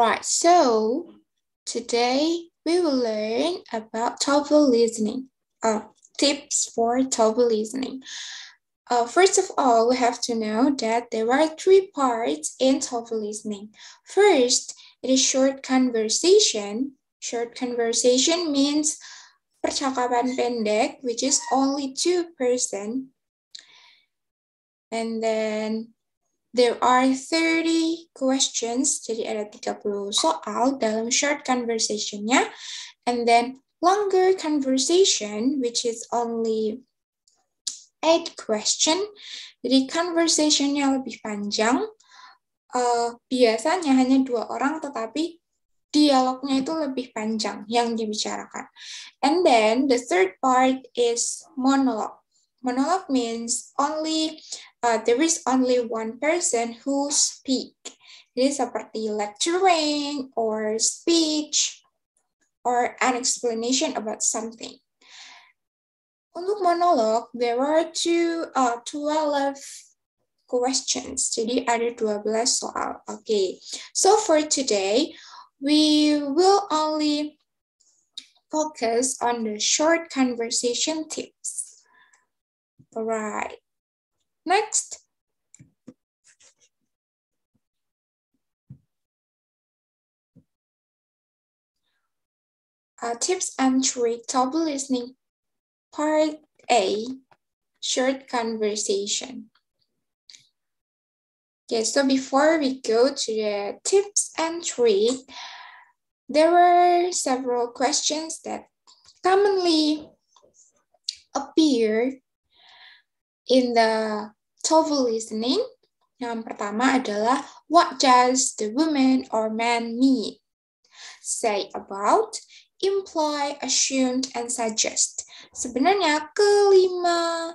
Alright, so today we will learn about TOEFL listening. Tips for TOEFL listening. First of all, we have to know that there are three parts in TOEFL listening. First, it is short conversation. Short conversation means percakapan pendek, which is only 2 person. And then there are 30 questions, jadi ada 30 soal dalam short conversation-nya. And then longer conversation, which is only 8 question. Jadi conversation-nya lebih panjang. Biasanya hanya 2 orang, tetapi dialognya itu lebih panjang yang dibicarakan. And then the third part is monologue. Monologue means there is only one person who speak. Jadi seperti lecturing or speech or an explanation about something. Untuk monologue, there are 12 questions. Jadi ada 12 soal. Okay. So for today, we will only focus on the short conversation tips. Alright. Next. Tips and trick TOEFL listening. Part A, short conversation. Okay, so before we go to the tips and trick, there were several questions that commonly appear in the TOEFL listening. Yang pertama adalah, what does the woman or man mean? Say about, imply, assume, and suggest. Sebenarnya kelima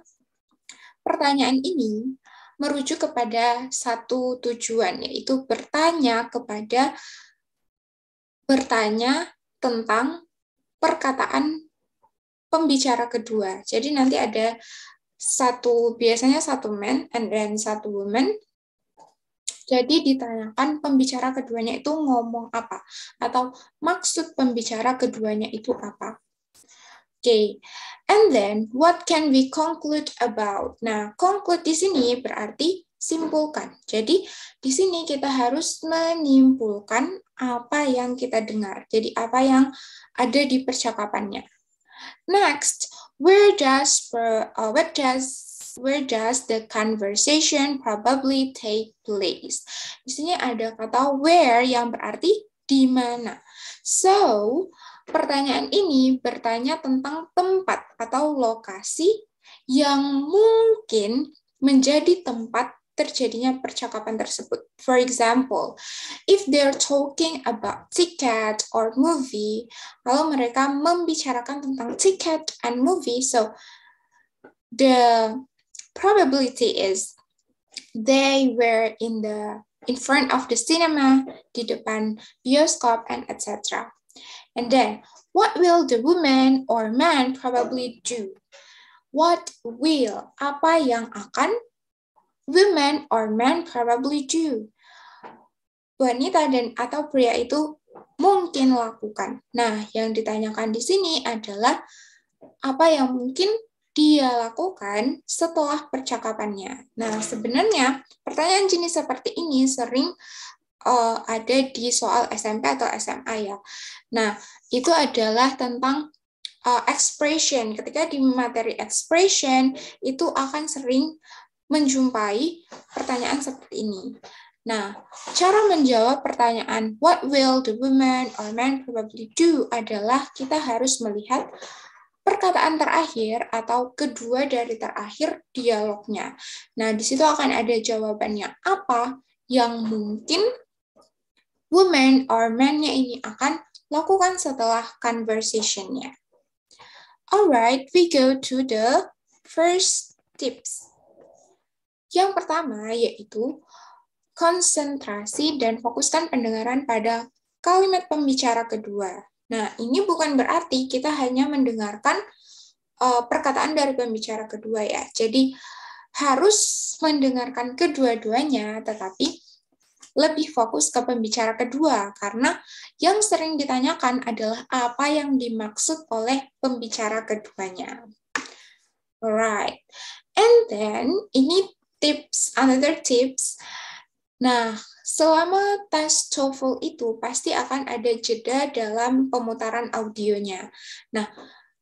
pertanyaan ini merujuk kepada satu tujuan, yaitu bertanya tentang perkataan pembicara kedua. Jadi nanti ada biasanya satu man and then satu woman. Jadi ditanyakan pembicara keduanya itu ngomong apa, atau maksud pembicara keduanya itu apa. Okay, and then what can we conclude about? Nah, conclude di sini berarti simpulkan. Jadi di sini kita harus menyimpulkan apa yang kita dengar. Jadi apa yang ada di percakapannya. Next, where does the conversation probably take place? Di sini ada kata where yang berarti di mana. So, pertanyaan ini bertanya tentang tempat atau lokasi yang mungkin menjadi tempat terjadinya percakapan tersebut. For example, if they're talking about ticket or movie, kalau mereka membicarakan tentang ticket and movie, so the probability is they were in front of the cinema, di depan bioskop, and etc. And then, what will the woman or man probably do? What will, apa yang akan women or men probably do? Wanita dan atau pria itu mungkin lakukan. Nah, yang ditanyakan di sini adalah apa yang mungkin dia lakukan setelah percakapannya. Nah, sebenarnya pertanyaan jenis seperti ini sering ada di soal SMP atau SMA ya. Nah, itu adalah tentang expression. Ketika di materi expression, itu akan sering menjumpai pertanyaan seperti ini. Nah, cara menjawab pertanyaan what will the woman or man probably do adalah kita harus melihat perkataan terakhir atau kedua dari terakhir dialognya. Nah, di situ akan ada jawabannya apa yang mungkin woman or man-nya ini akan lakukan setelah conversation-nya. Alright, we go to the first tips. Yang pertama yaitu konsentrasi dan fokuskan pendengaran pada kalimat pembicara kedua. Nah, ini bukan berarti kita hanya mendengarkan perkataan dari pembicara kedua ya. Jadi harus mendengarkan kedua-duanya, tetapi lebih fokus ke pembicara kedua, karena yang sering ditanyakan adalah apa yang dimaksud oleh pembicara keduanya. Alright, and then ini tips, another tips. Nah, selama tes TOEFL itu pasti akan ada jeda dalam pemutaran audionya. Nah,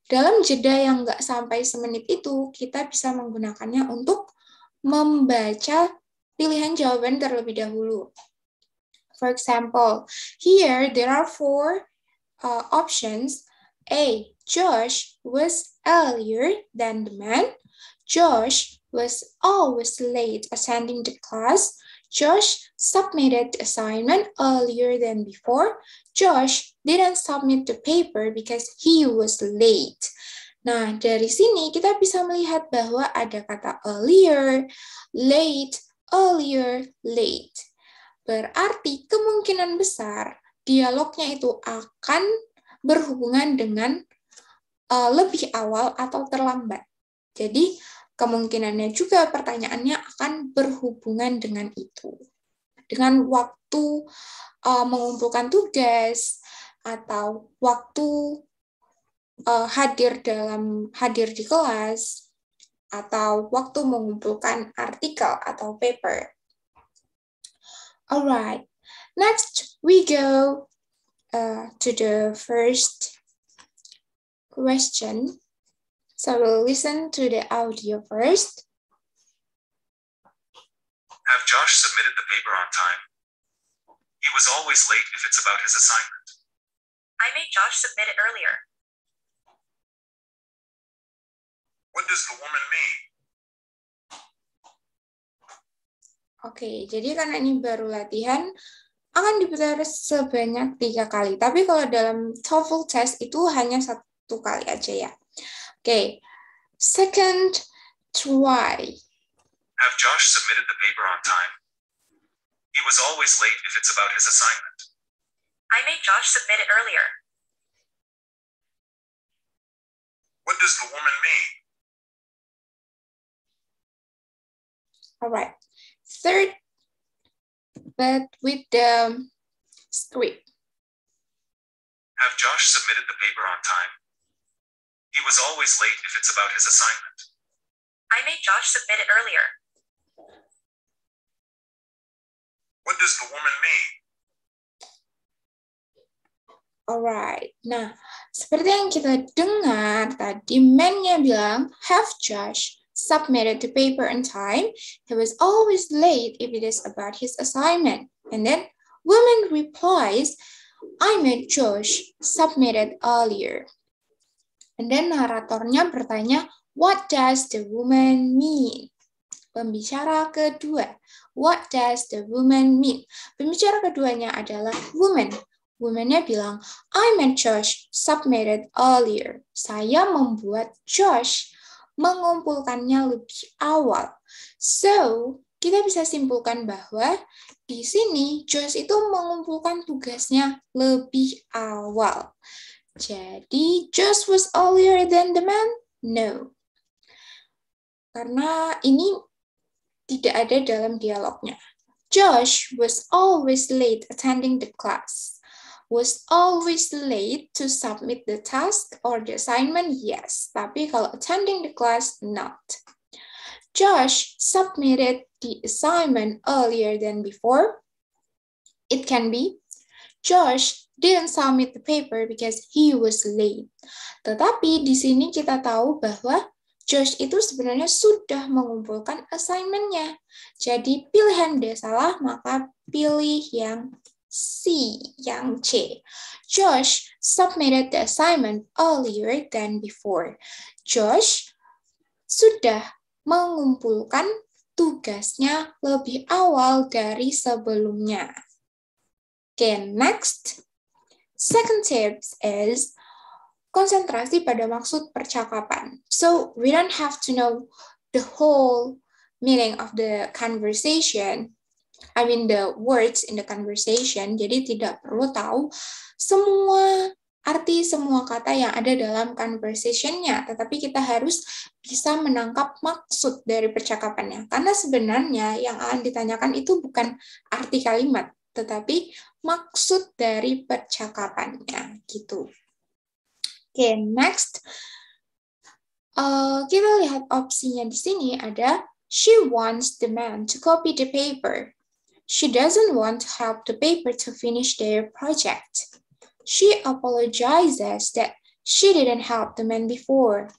dalam jeda yang nggak sampai semenit itu, kita bisa menggunakannya untuk membaca pilihan jawaban terlebih dahulu. For example, here there are 4 options. A. Josh was earlier than the man. Josh was always late attending the class. Josh submitted the assignment earlier than before. Josh didn't submit the paper because he was late. Nah, dari sini kita bisa melihat bahwa ada kata earlier, late, Berarti kemungkinan besar dialognya itu akan berhubungan dengan lebih awal atau terlambat. Jadi, kemungkinannya juga pertanyaannya akan berhubungan dengan itu. Dengan waktu mengumpulkan tugas, atau waktu hadir di kelas, atau waktu mengumpulkan artikel atau paper. Alright, next we go to the first question. So we'll listen to the audio first. Have Josh submitted the paper on time? He was always late if it's about his assignment. I made Josh submit it earlier. What does the woman mean? Oke, jadi karena ini baru latihan, akan diputar sebanyak 3 kali. Tapi kalau dalam TOEFL test itu hanya 1 kali aja ya. Oke, second try. Have Josh submitted the paper on time? He was always late if it's about his assignment. I made Josh submit it earlier. What does the woman mean? All right. Third, but with the script. Have Josh submitted the paper on time? He was always late if it's about his assignment. I made Josh submit it earlier. What does the woman mean? Alright, nah seperti yang kita dengar tadi, man-nya bilang, have Josh submitted the paper on time. He was always late if it is about his assignment. And then woman replies, I made Josh submit it earlier. And then naratornya bertanya, what does the woman mean? Pembicara kedua, what does the woman mean? Pembicara keduanya adalah woman. Woman-nya bilang, I made Josh submitted earlier. Saya membuat Josh mengumpulkannya lebih awal. So, kita bisa simpulkan bahwa di sini Josh itu mengumpulkan tugasnya lebih awal. Jadi, Josh was earlier than the man? No. Karena ini tidak ada dalam dialognya. Josh was always late attending the class. Was always late to submit the task or the assignment? Yes. Tapi kalau attending the class, not. Josh submitted the assignment earlier than before. It can be Josh didn't submit the paper because he was late. Tetapi di sini kita tahu bahwa Josh itu sebenarnya sudah mengumpulkan assignment-nya. Jadi pilihan D salah, maka pilih yang C, yang C. Josh submitted the assignment earlier than before. Josh sudah mengumpulkan tugasnya lebih awal dari sebelumnya. Okay, next. Second tips is konsentrasi pada maksud percakapan. So, we don't have to know the whole meaning of the conversation. I mean the words in the conversation. Jadi tidak perlu tahu semua arti semua kata yang ada dalam conversation-nya, tetapi kita harus bisa menangkap maksud dari percakapannya. Karena sebenarnya yang akan ditanyakan itu bukan arti kalimat, tetapi maksud dari percakapannya, gitu. Oke, next. Kita lihat opsinya di sini ada she wants the man to copy the paper. She doesn't want to help the paper to finish their project. She apologizes that she didn't help the man before.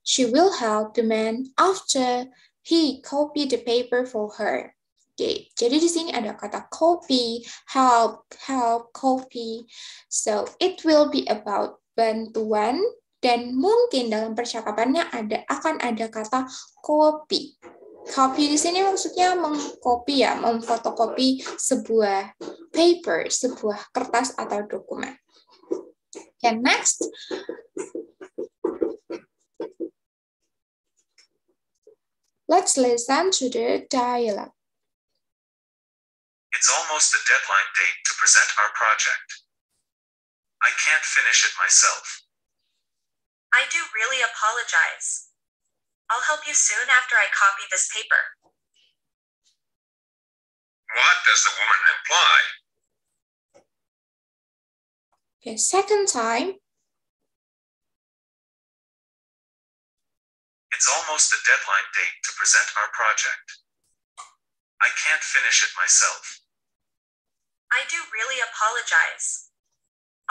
She will help the man after he copied the paper for her. Oke, jadi di sini ada kata copy, help, copy. So it will be about bantuan dan mungkin dalam percakapannya akan ada kata copy. Copy di sini maksudnya mengcopy ya, memfotokopi sebuah paper, sebuah kertas atau dokumen. Okay, next. Let's listen to the dialogue. It's almost the deadline date to present our project. I can't finish it myself. I do really apologize. I'll help you soon after I copy this paper. What does the woman imply? Okay, second time. It's almost the deadline date to present our project. I can't finish it myself. I do really apologize.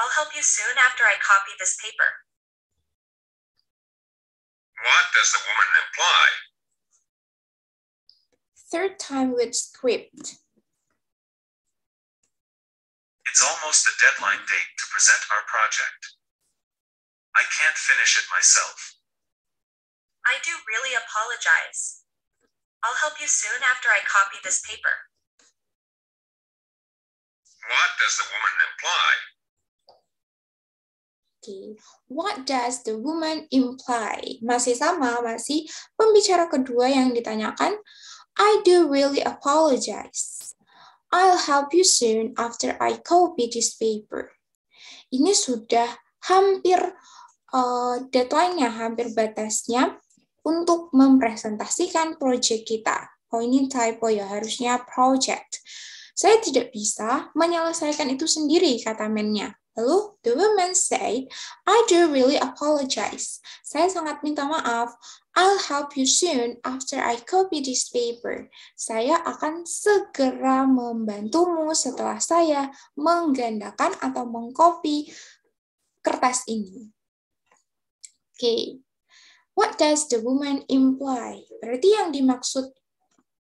I'll help you soon after I copy this paper. What does the woman imply? Third time with script. It's almost the deadline date to present our project. I can't finish it myself. I do really apologize. I'll help you soon after I copy this paper. What does the woman imply? Okay. What does the woman imply? Masih sama, masih pembicara kedua yang ditanyakan. I do really apologize. I'll help you soon after I copy this paper. Ini sudah hampir deadline-nya, hampir batasnya untuk mempresentasikan project kita. Oh, ini typo ya, harusnya project. Saya tidak bisa menyelesaikan itu sendiri, kata man-nya. Lalu, the woman said, I do really apologize. Saya sangat minta maaf. I'll help you soon after I copy this paper. Saya akan segera membantumu setelah saya menggandakan atau mengcopy kertas ini. Okay. What does the woman imply? Berarti yang dimaksud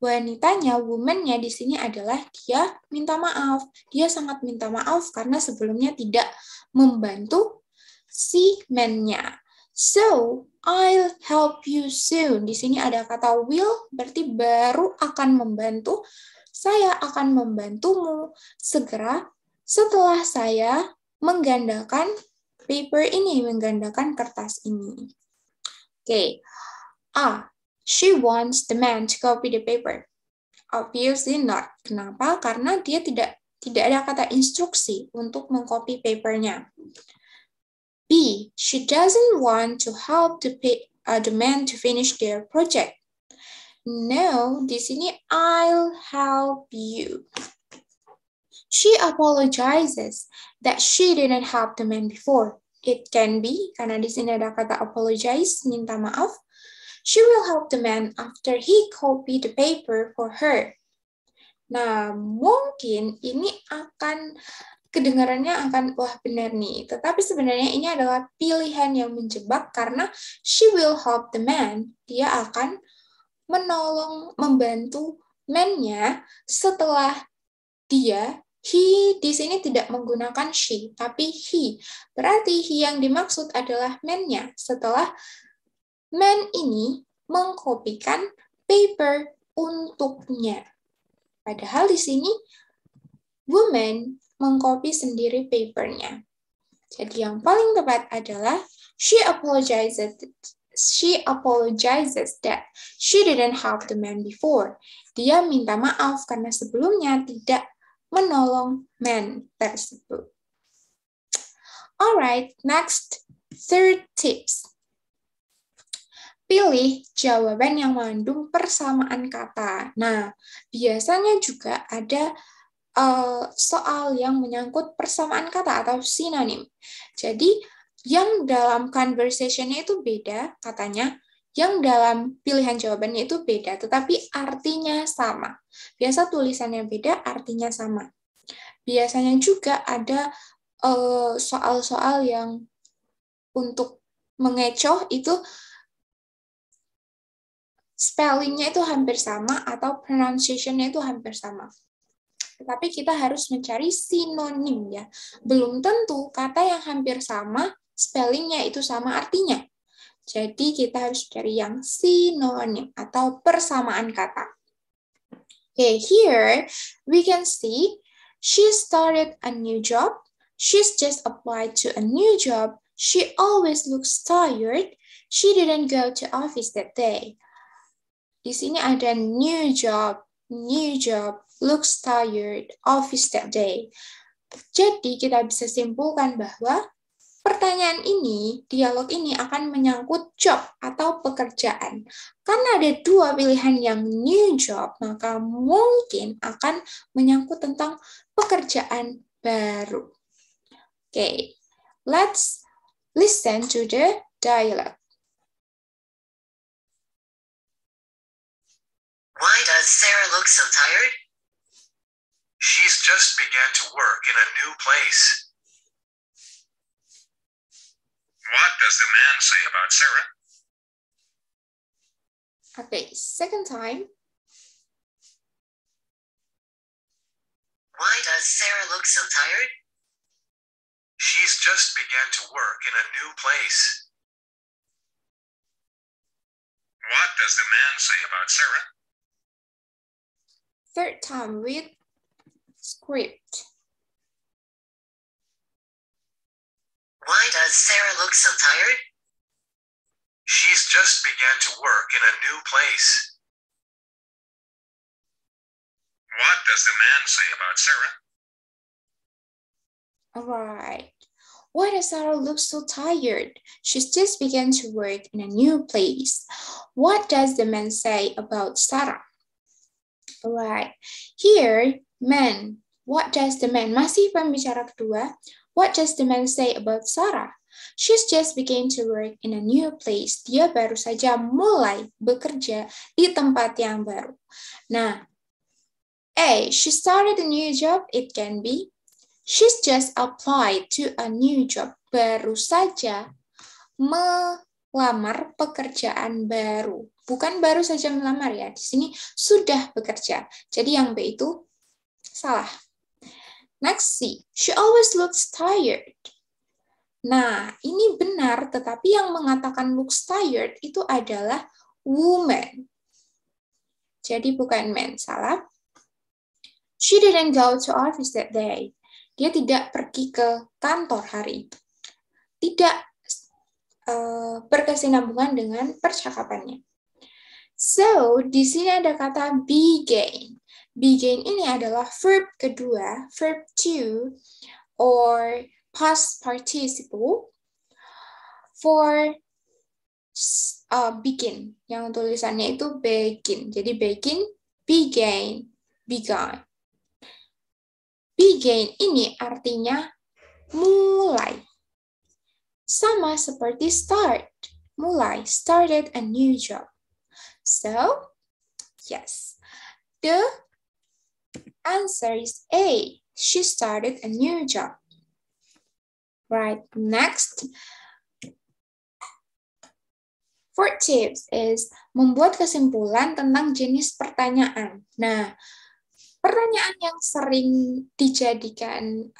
wanitanya, woman-nya di sini adalah dia minta maaf. Dia sangat minta maaf karena sebelumnya tidak membantu si man-nya. So, I'll help you soon. Di sini ada kata will, berarti baru akan membantu. Saya akan membantumu segera setelah saya menggandakan paper ini, menggandakan kertas ini. Okay. She wants the man to copy the paper. Obviously not. Kenapa? Karena dia tidak ada kata instruksi untuk mengcopy papernya. B. She doesn't want to help the man to finish their project. No, di sini I'll help you. She apologizes that she didn't help the man before. It can be, karena di sini ada kata apologize, minta maaf. She will help the man after he copied the paper for her. Nah, mungkin ini akan kedengarannya akan wah benar nih. Tetapi sebenarnya ini adalah pilihan yang menjebak karena she will help the man. Dia akan menolong, membantu man-nya setelah dia, he di sini tidak menggunakan she, tapi he. Berarti he yang dimaksud adalah man-nya setelah man ini mengkopikan paper untuknya. Padahal di sini woman mengcopy sendiri papernya. Jadi yang paling tepat adalah she apologizes that she didn't help the man before. Dia minta maaf karena sebelumnya tidak menolong man tersebut. Alright, next, third tips. Pilih jawaban yang mengandung persamaan kata. Nah, biasanya juga ada soal yang menyangkut persamaan kata atau sinonim. Jadi, yang dalam conversation-nya itu beda katanya, yang dalam pilihan jawabannya itu beda, tetapi artinya sama. Biasa tulisannya beda, artinya sama. Biasanya juga ada soal-soal yang untuk mengecoh itu spellingnya itu hampir sama atau pronunciation-nya itu hampir sama. Tetapi kita harus mencari sinonim ya. Belum tentu kata yang hampir sama, spellingnya itu sama artinya. Jadi kita harus cari yang sinonim atau persamaan kata. Okay, here we can see she started a new job. She's just applied to a new job. She always looks tired. She didn't go to office that day. Di sini ada new job, looks tired, office that day. Jadi kita bisa simpulkan bahwa pertanyaan ini, dialog ini akan menyangkut job atau pekerjaan. Karena ada dua pilihan yang new job, maka mungkin akan menyangkut tentang pekerjaan baru. Okay, let's listen to the dialogue. Why does Sarah look so tired? She's just began to work in a new place. What does the man say about Sarah? Okay, second time. Why does Sarah look so tired? She's just began to work in a new place. What does the man say about Sarah? Third time with script. Why does Sarah look so tired? She's just began to work in a new place. What does the man say about Sarah? All right. Why does Sarah look so tired? She's just began to work in a new place. What does the man say about Sarah? All right. Here, man. What does the man? Masih pembicara kedua. What does the man say about Sarah? She's just began to work in a new place. Dia baru saja mulai bekerja di tempat yang baru. Nah, A, she started a new job. It can be. She's just applied to a new job. Baru saja melamar pekerjaan baru. Bukan baru saja melamar ya. Di sini sudah bekerja. Jadi yang B itu salah. Next C. She always looks tired. Nah, ini benar, tetapi yang mengatakan looks tired itu adalah woman. Jadi bukan man, salah. She didn't go to office that day. Dia tidak pergi ke kantor hari itu. Tidak berkesinambungan dengan percakapannya. So, di sini ada kata began. Began ini adalah verb kedua, verb to, or past participle for begin. Yang tulisannya itu begin. Jadi begin, began, began. Began ini artinya mulai. Sama seperti start. Mulai, started a new job. So, yes. The answer is A. She started a new job. Right, next. Fourth tips is membuat kesimpulan tentang jenis pertanyaan. Nah, pertanyaan yang sering dijadikan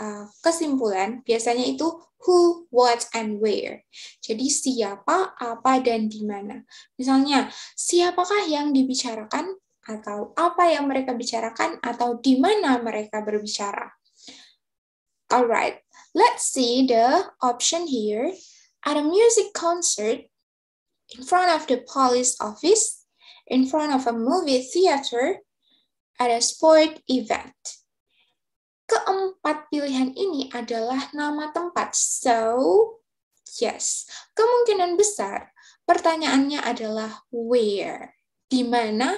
kesimpulan biasanya itu who, what, and where. Jadi siapa, apa, dan di mana. Misalnya, siapakah yang dibicarakan, atau apa yang mereka bicarakan, atau di mana mereka berbicara. Alright, let's see the option here. At a music concert, in front of the police office, in front of a movie theater, at a sport event. keempat pilihan ini adalah nama tempat. So, yes. Kemungkinan besar pertanyaannya adalah where. Di mana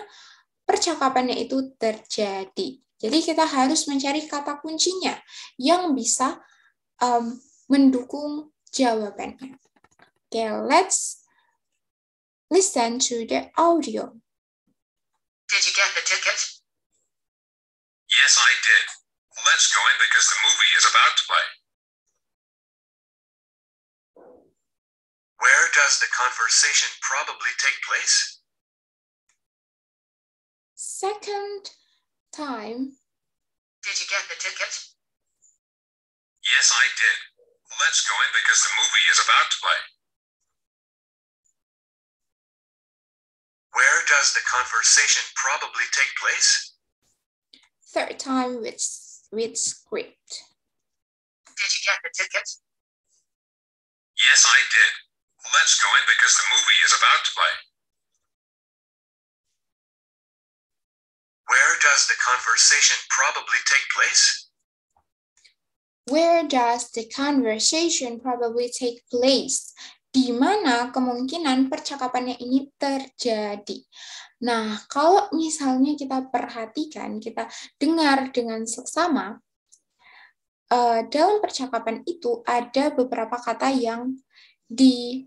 percakapannya itu terjadi. Jadi kita harus mencari kata kuncinya yang bisa mendukung jawabannya. Okay, let's listen to the audio. Did you get the ticket? Yes, I did. Let's go in because the movie is about to play. Where does the conversation probably take place? Second time. Did you get the ticket? Yes, I did. Let's go in because the movie is about to play. Where does the conversation probably take place? Third time with script. Did you get the ticket? Yes, I did. Let's go in because the movie is about to play. Where does the conversation probably take place? Where does the conversation probably take place? Di mana kemungkinan percakapannya ini terjadi. Nah, kalau misalnya kita perhatikan, kita dengar dengan seksama, dalam percakapan itu ada beberapa kata yang ditekan.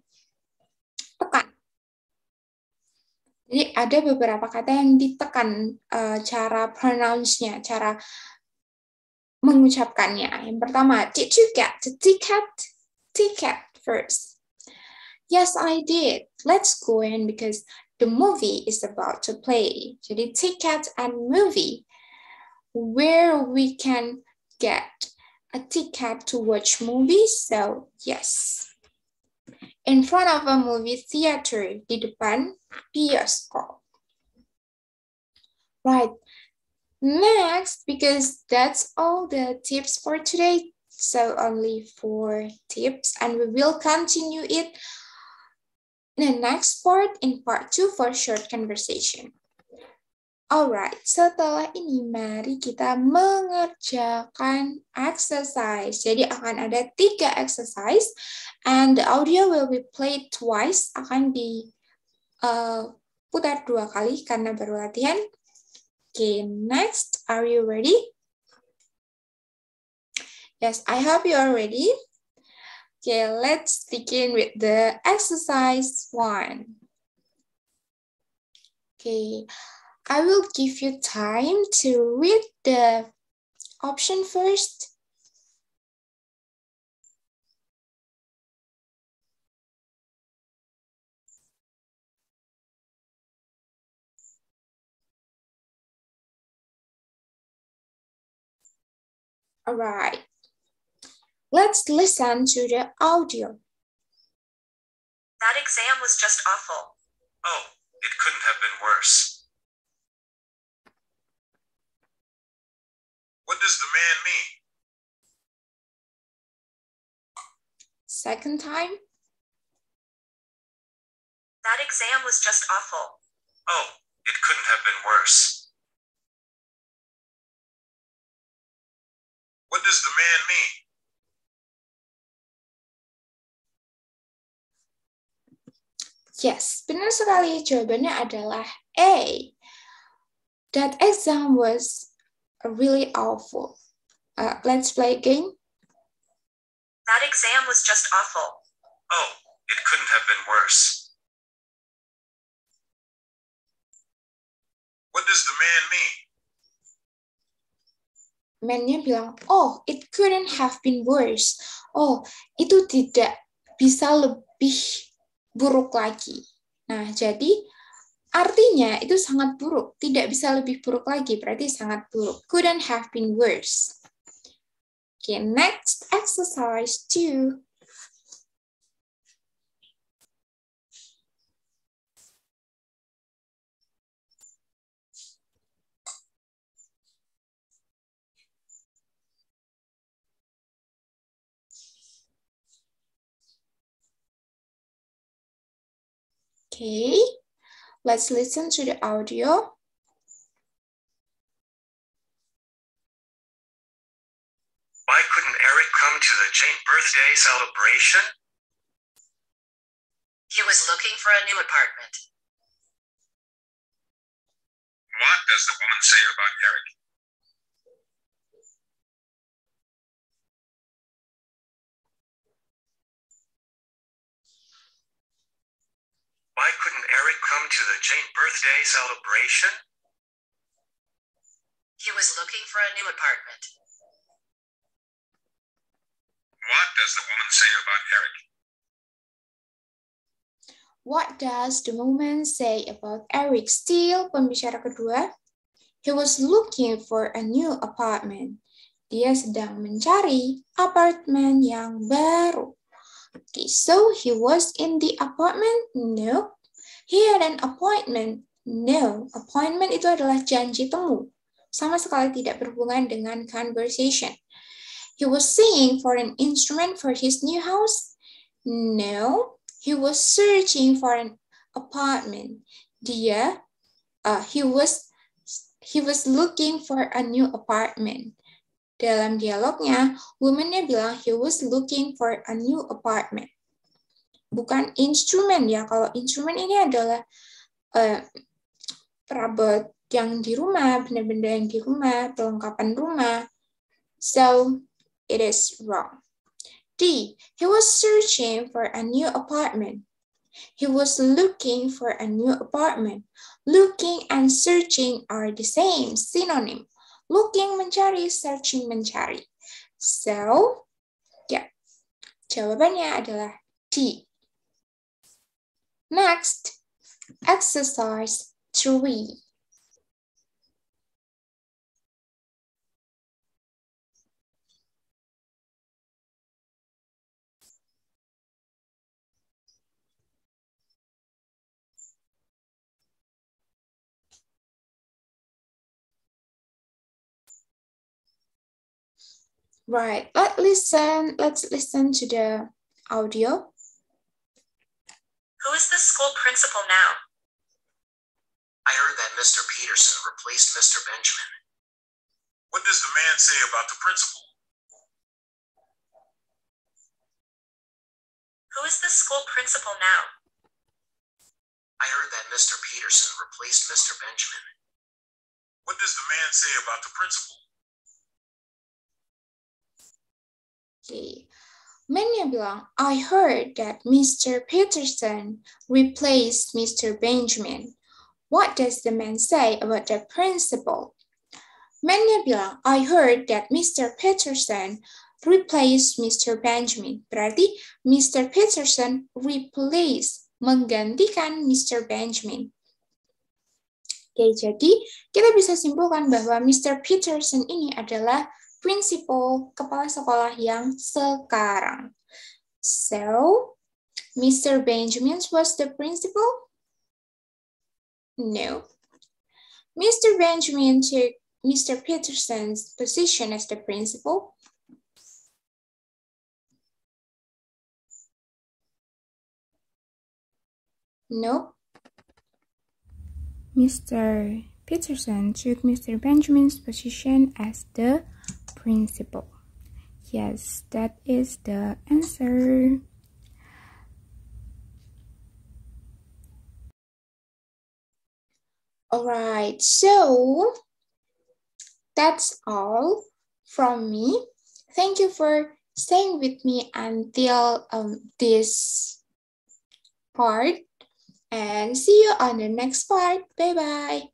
Jadi ada beberapa kata yang ditekan cara pronounce-nya, cara mengucapkannya. Yang pertama, did you get the ticket? Ticket first. Yes, I did. Let's go in because the movie is about to play. Jadi ticket and movie, where we can get a ticket to watch movies. So yes, in front of a movie theater, di depan bioskop. Right. Next, because that's all the tips for today. So only 4 tips, and we will continue it in the next part, in part 2 for short conversation. Alright, setelah ini mari kita mengerjakan exercise. Jadi akan ada 3 exercise, and the audio will be played twice, akan diputar 2 kali karena baru latihan. Okay, next, are you ready? Yes, I hope you are ready. Okay, let's begin with the exercise 1. Okay, I will give you time to read the option first. All right. Let's listen to the audio. That exam was just awful. Oh, it couldn't have been worse. What does the man mean? Second time. That exam was just awful. Oh, it couldn't have been worse. What does the man mean? Yes, benar sekali. Jawabannya adalah A. That exam was really awful. Let's play again. That exam was just awful. Oh, it couldn't have been worse. What does the man mean? Man-nya bilang, oh, it couldn't have been worse. Oh, itu tidak bisa lebih buruk lagi. Nah, jadi artinya itu sangat buruk. Tidak bisa lebih buruk lagi, berarti sangat buruk. Couldn't have been worse. Okay, next exercise 2. Okay, let's listen to the audio. Why couldn't Eric come to the Jane birthday celebration? He was looking for a new apartment. What does the woman say about Eric? Why couldn't Eric come to the Jane birthday celebration? He was looking for a new apartment. What does the woman say about Eric? What does the woman say about Eric? Still, pembicara kedua. He was looking for a new apartment. Dia sedang mencari apartemen yang baru. Okay, so he was in the apartment? No. He had an appointment? No. Appointment itu adalah janji temu. Sama sekali tidak berhubungan dengan conversation. He was singing for an instrument for his new house? No. He was searching for an apartment. He was looking for a new apartment. Dalam dialognya, woman-nya bilang he was looking for a new apartment. Bukan instrument ya. Kalau instrument ini adalah perabot yang di rumah, benda-benda yang di rumah, perlengkapan rumah. So, it is wrong. D. He was searching for a new apartment. He was looking for a new apartment. Looking and searching are the same, synonym. Looking mencari, searching mencari. So, ya, jawabannya adalah D. Next, exercise 3. Right, let's listen to the audio. Who is the school principal now? I heard that Mr. Peterson replaced Mr. Benjamin. What does the man say about the principal? Who is the school principal now? I heard that Mr. Peterson replaced Mr. Benjamin. What does the man say about the principal? Okay. Man-nya bilang, I heard that Mr. Peterson replaced Mr. Benjamin. What does the man say about the principal? Man-nya bilang, I heard that Mr. Peterson replaced Mr. Benjamin. Berarti Mr. Peterson replaced, menggantikan Mr. Benjamin. Oke, jadi kita bisa simpulkan bahwa Mr. Peterson ini adalah principal, kepala sekolah yang sekarang. So, Mr. Benjamin was the principal? No. Mr. Benjamin took Mr. Peterson's position as the principal? No. Mr. Peterson took Mr. Benjamin's position as the principal. Yes, that is the answer. Alright, so that's all from me. Thank you for staying with me until this part, and see you on the next part. Bye-bye.